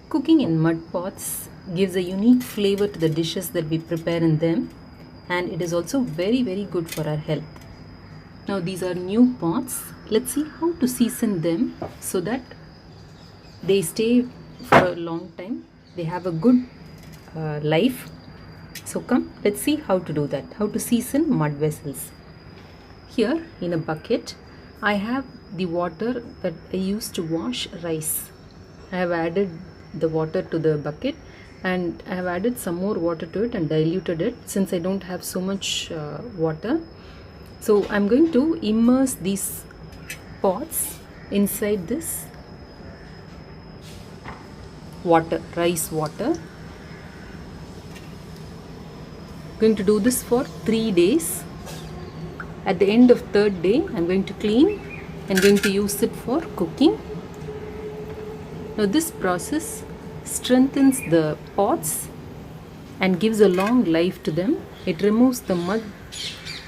Cooking in mud pots gives a unique flavor to the dishes that we prepare in them, and it is also very good for our health. Now these are new pots. Let's see how to season them so that they stay for a long time. They have a good life. So come, let's see how to do that. How to season mud vessels. Here in a bucket, I have the water that I used to wash rice. I have added the water to the bucket and I have added some more water to it and diluted it since I don't have so much water. So I'm going to immerse these pots inside this water, rice water. I'm going to do this for 3 days. At the end of 3rd day, I'm going to clean and going to use it for cooking. Now this process strengthens the pots and gives a long life to them. It removes the mud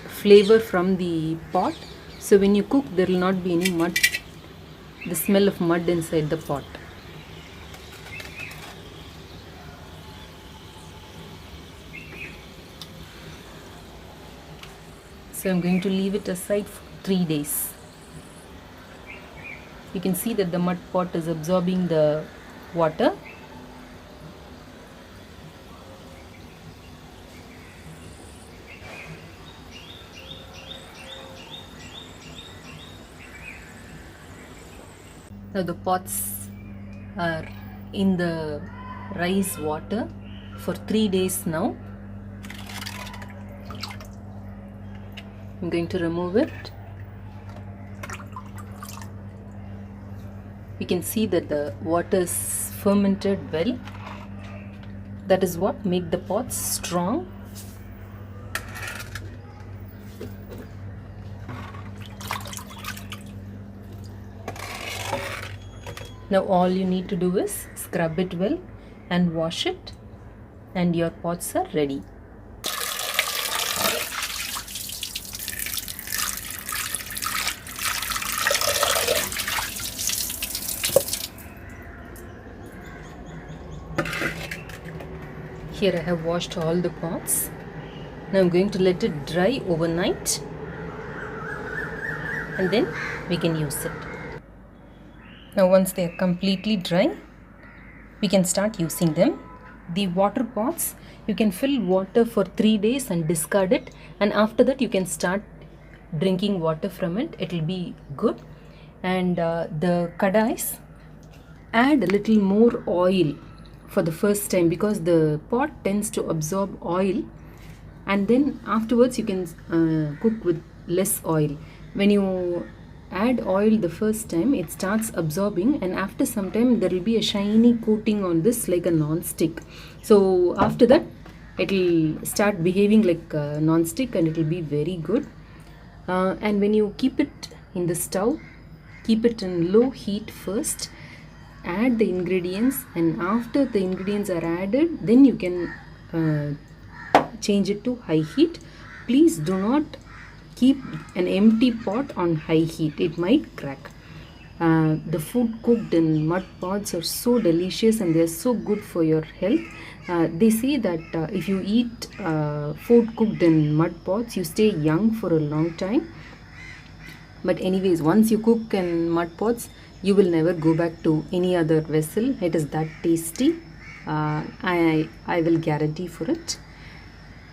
flavor from the pot, so when you cook there will not be any mud, the smell of mud inside the pot. So I'm going to leave it aside for 3 days. You can see that the mud pot is absorbing the water. Now the pots are in the rice water for 3 days now. I'm going to remove it. You can see that the water is fermented well. That is what makes the pots strong. Now all you need to do is scrub it well and wash it, and your pots are ready. Here I have washed all the pots. Now I'm going to let it dry overnight and then we can use it. Now once they are completely dry, we can start using them. The water pots, you can fill water for 3 days and discard it, and after that you can start drinking water from it. It will be good. And the kadais, add a little more oil for the first time because the pot tends to absorb oil, and then afterwards you can cook with less oil. When you add oil the first time, it starts absorbing, and after some time there will be a shiny coating on this like a non-stick. So after that it will start behaving like a non-stick and it will be very good. And when you keep it in the stove, keep it in low heat first, add the ingredients, and after the ingredients are added, then you can change it to high heat. Please do not keep an empty pot on high heat, it might crack. The food cooked in mud pots are so delicious and they are so good for your health. They say that if you eat food cooked in mud pots, you stay young for a long time. But anyways, once you cook in mud pots, you will never go back to any other vessel. It is that tasty. I will guarantee for it.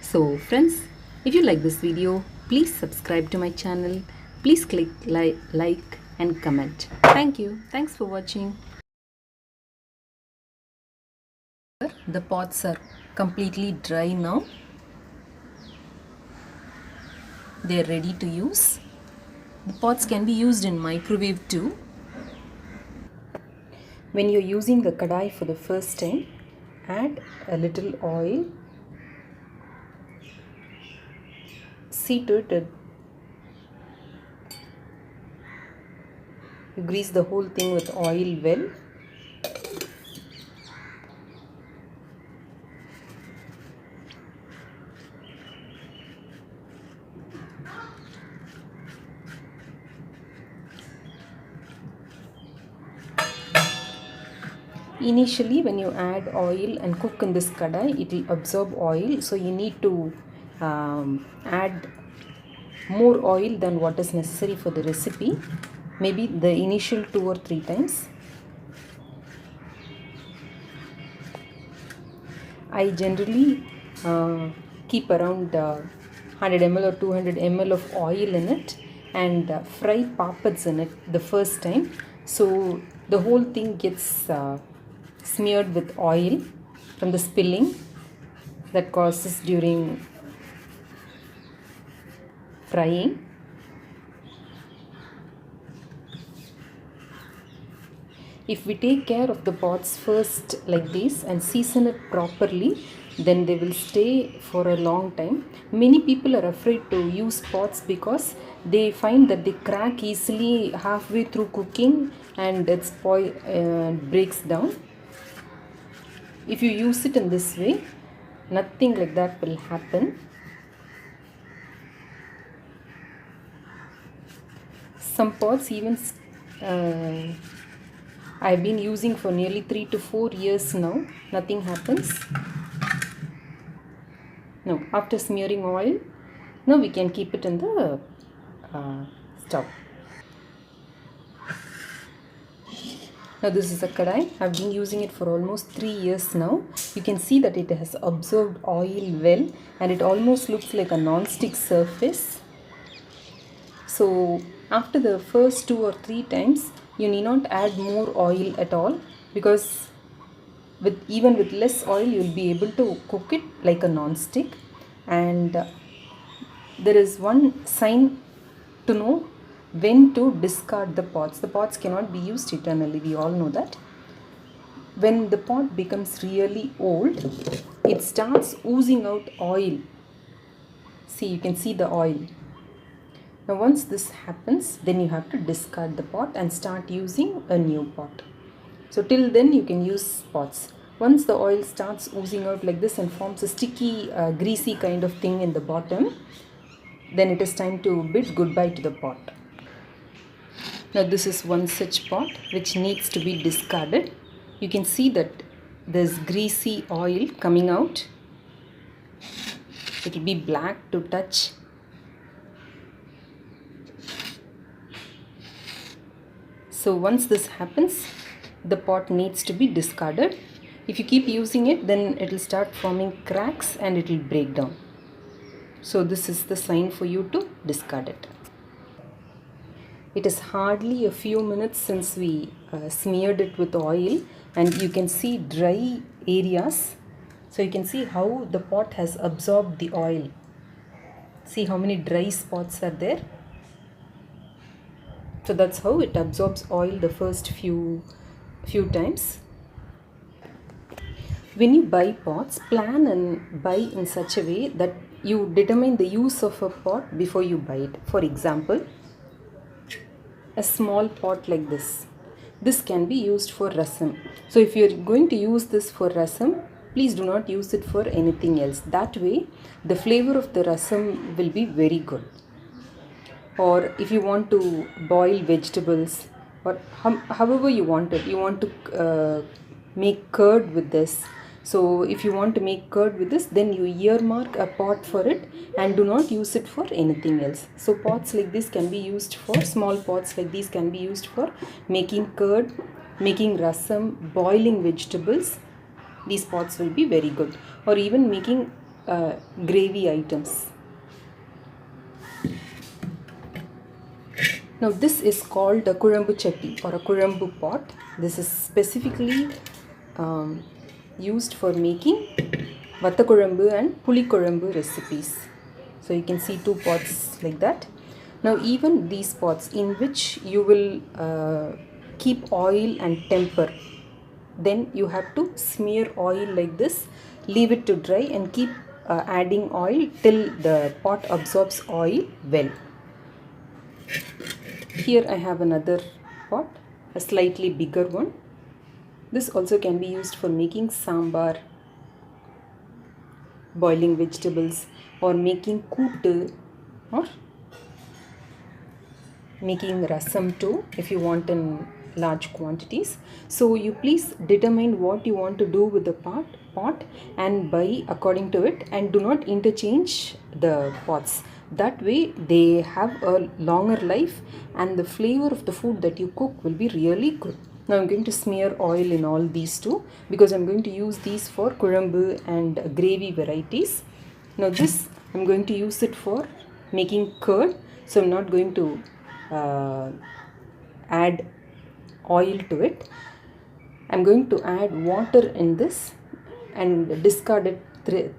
So friends, if you like this video, please subscribe to my channel. Please click like and comment. Thank you. Thanks for watching. The pots are completely dry now. They are ready to use. The pots can be used in microwave too. When you're using the kadai for the first time, add a little oil. See to it that you grease the whole thing with oil well. Initially, when you add oil and cook in this kadai, it will absorb oil, so you need to add more oil than what is necessary for the recipe, maybe the initial 2 or 3 times. I generally keep around 100 ml or 200 ml of oil in it and fry papads in it the first time, so the whole thing gets smeared with oil from the spilling that causes during frying. If we take care of the pots first like this and season it properly, then they will stay for a long time. Many people are afraid to use pots because they find that they crack easily halfway through cooking and it breaks down. If you use it in this way, nothing like that will happen. Some pots even I've been using for nearly 3 to 4 years now. Nothing happens. Now, after smearing oil, now we can keep it in the stove. Now this is a kadai. I've been using it for almost 3 years now. You can see that it has absorbed oil well and it almost looks like a non-stick surface. So after the first 2 or 3 times, you need not add more oil at all, because even with less oil you will be able to cook it like a non-stick. And there is one sign to know when to discard the pots. The pots cannot be used eternally, we all know that. When the pot becomes really old, it starts oozing out oil. See, you can see the oil. Now once this happens, then you have to discard the pot and start using a new pot. So till then you can use pots. Once the oil starts oozing out like this and forms a sticky, greasy kind of thing in the bottom, then it is time to bid goodbye to the pot. Now this is one such pot which needs to be discarded. You can see that there's greasy oil coming out. It will be black to touch. So once this happens, the pot needs to be discarded. If you keep using it, then it will start forming cracks and it will break down. So this is the sign for you to discard it. It is hardly a few minutes since we smeared it with oil, and you can see dry areas. So you can see how the pot has absorbed the oil. See how many dry spots are there. So that's how it absorbs oil the first few times. When you buy pots, plan and buy in such a way that you determine the use of a pot before you buy it. For example, a small pot like this. This can be used for rasam. So if you're going to use this for rasam, please do not use it for anything else. That way, the flavor of the rasam will be very good. Or if you want to boil vegetables, or however you want it, you want to make curd with this. So if you want to make curd with this, then you earmark a pot for it and do not use it for anything else. So pots like this can be used for, small pots like these can be used for making curd, making rasam, boiling vegetables. These pots will be very good. Or even making gravy items. Now this is called a kurambu chatti or a kurambu pot. This is specifically used for making vatta kurambu and puli kurambu recipes. So you can see 2 pots like that. Now even these pots in which you will keep oil and temper, then you have to smear oil like this, leave it to dry and keep adding oil till the pot absorbs oil well. Here I have another pot, a slightly bigger one. This also can be used for making sambar, boiling vegetables, or making kootu, or making rasam too if you want in large quantities. So you please determine what you want to do with the pot and buy according to it, and do not interchange the pots. That way they have a longer life and the flavor of the food that you cook will be really good. Now I'm going to smear oil in all these two because I'm going to use these for kuழம்பு and gravy varieties. Now this I'm going to use it for making curd, so I'm not going to add oil to it. I'm going to add water in this and discard it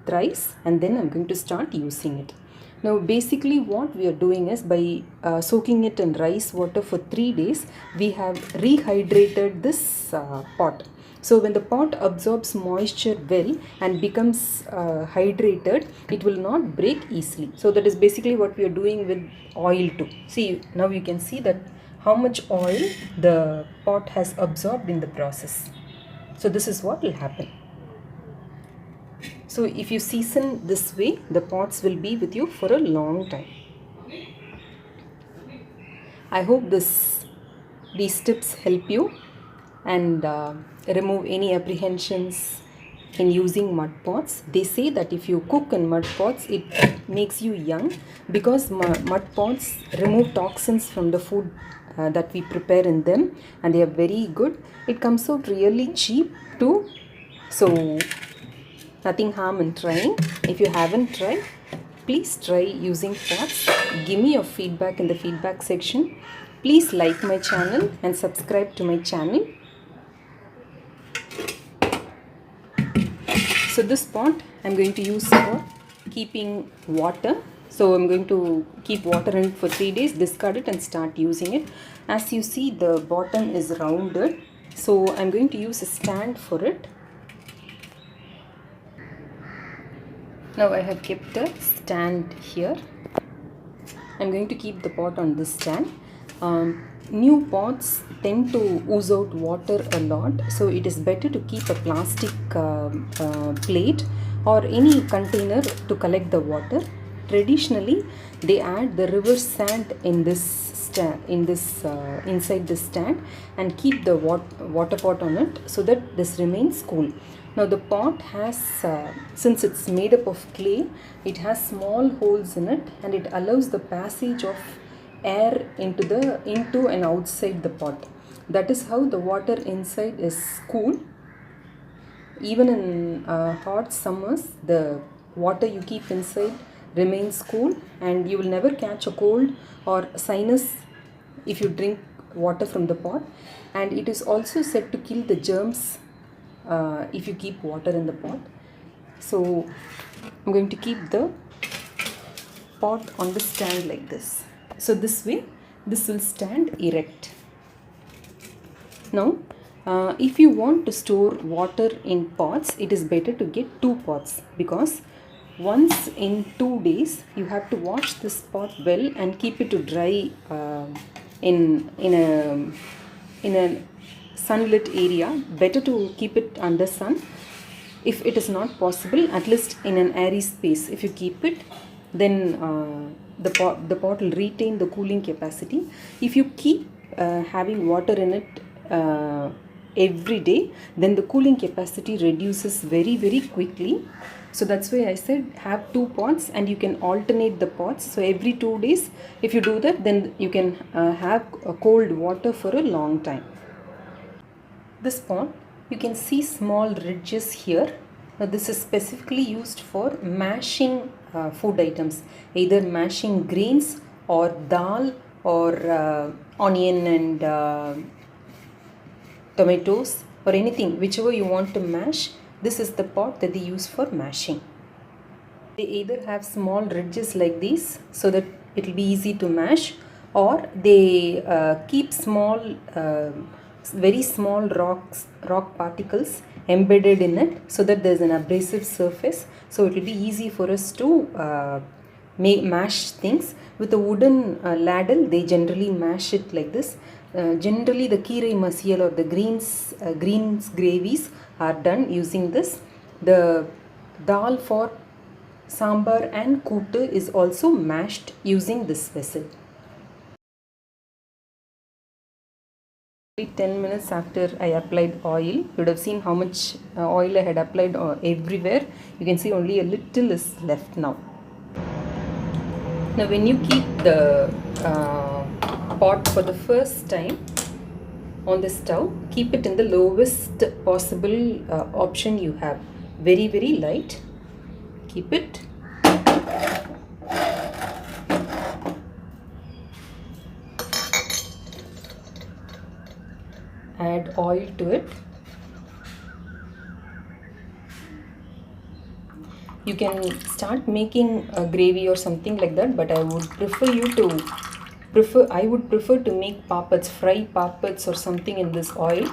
thrice, and then I'm going to start using it. Now basically what we are doing is, by soaking it in rice water for 3 days, we have rehydrated this pot. So when the pot absorbs moisture well and becomes hydrated, it will not break easily. So that is basically what we are doing with oil too. See, now you can see that how much oil the pot has absorbed in the process. So this is what will happen. So if you season this way, the pots will be with you for a long time. I hope these tips help you and remove any apprehensions in using mud pots. They say that if you cook in mud pots, it makes you young, because mud pots remove toxins from the food that we prepare in them, and they are very good. It comes out really cheap too. So nothing harm in trying. If you haven't tried, please try using pots. Give me your feedback in the feedback section. Please like my channel and subscribe to my channel. So this pot I'm going to use for keeping water. So I'm going to keep water in it for 3 days, discard it and start using it. As you see, the bottom is rounded. So I'm going to use a stand for it. Now I have kept a stand here. I'm going to keep the pot on this stand. New pots tend to ooze out water a lot, so it is better to keep a plastic plate or any container to collect the water. Traditionally, they add the river sand in this stand, inside this stand, and keep the water pot on it so that this remains cool. Now the pot has, since it's made up of clay, it has small holes in it, and it allows the passage of air into and outside the pot. That is how the water inside is cool. Even in hot summers, the water you keep inside remains cool, and you will never catch a cold or sinus if you drink water from the pot. And it is also said to kill the germs if you keep water in the pot. So I'm going to keep the pot on the stand like this. So this way, this will stand erect. Now, if you want to store water in pots, it is better to get 2 pots, because once in 2 days you have to wash this pot well and keep it to dry in a sunlit area. Better to keep it under sun. If it is not possible, at least in an airy space, if you keep it, then the pot will retain the cooling capacity. If you keep having water in it every day, then the cooling capacity reduces very, very quickly. So that's why I said have 2 pots, and you can alternate the pots. So every 2 days, if you do that, then you can have cold water for a long time. This pot, you can see small ridges here. Now this is specifically used for mashing food items, either mashing grains or dal or onion and tomatoes or anything, whichever you want to mash. This is the pot that they use for mashing. They either have small ridges like these so that it will be easy to mash, or they keep small very small rock particles embedded in it so that there is an abrasive surface, so it will be easy for us to mash things. With a wooden ladle, they generally mash it like this. Generally the keerai masiyal or the greens gravies are done using this. The dal for sambar and kootu is also mashed using this vessel. 10 minutes after I applied oil, you would have seen how much oil I had applied everywhere. You can see only a little is left now. Now when you keep the pot for the first time on the stove, keep it in the lowest possible option you have. Very light. Keep it. Add oil to it. You can start making a gravy or something like that, but I would prefer to make pappats, fry pappats or something in this oil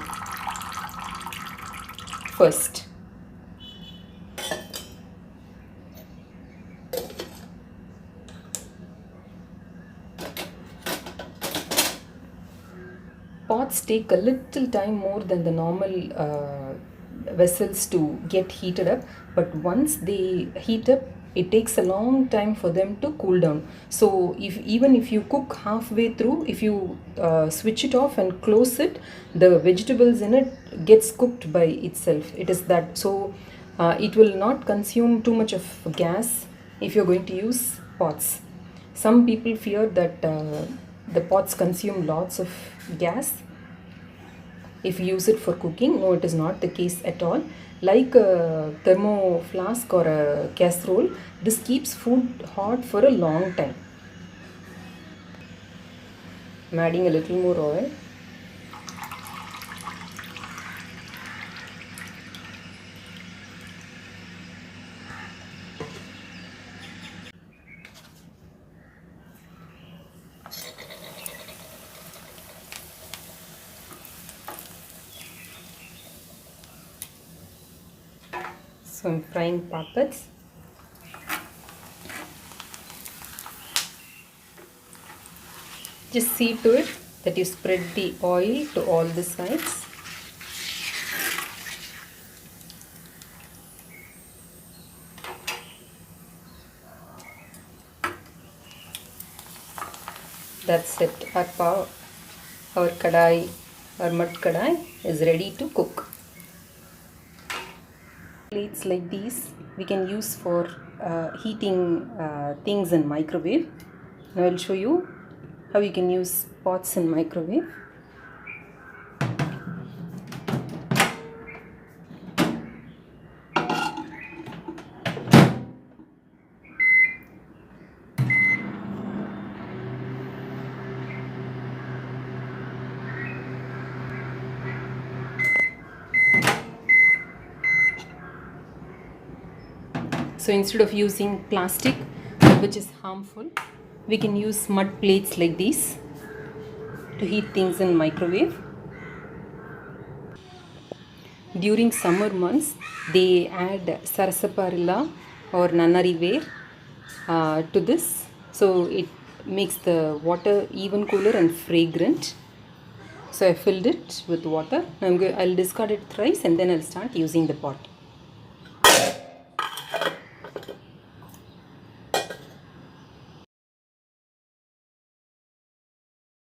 first. Pots take a little time more than the normal vessels to get heated up, but once they heat up, it takes a long time for them to cool down. So even if you cook halfway through, if you switch it off and close it, the vegetables in it gets cooked by itself. It is that. So it will not consume too much of gas if you're going to use pots. Some people fear that the pots consume lots of gas if you use it for cooking. No, it is not the case at all. Like a thermo flask or a casserole, this keeps food hot for a long time. I'm adding a little more oil. So I'm frying pappats. Just see to it that you spread the oil to all the sides. That's it. Our kadai, our mud kadai is ready to cook. Plates like these we can use for heating things in microwave. Now I'll show you how you can use pots in microwave. So instead of using plastic, which is harmful, we can use mud plates like these to heat things in microwave. During summer months, they add sarsaparilla or nanariware to this, so it makes the water even cooler and fragrant. So I filled it with water. I'll discard it thrice and then I'll start using the pot.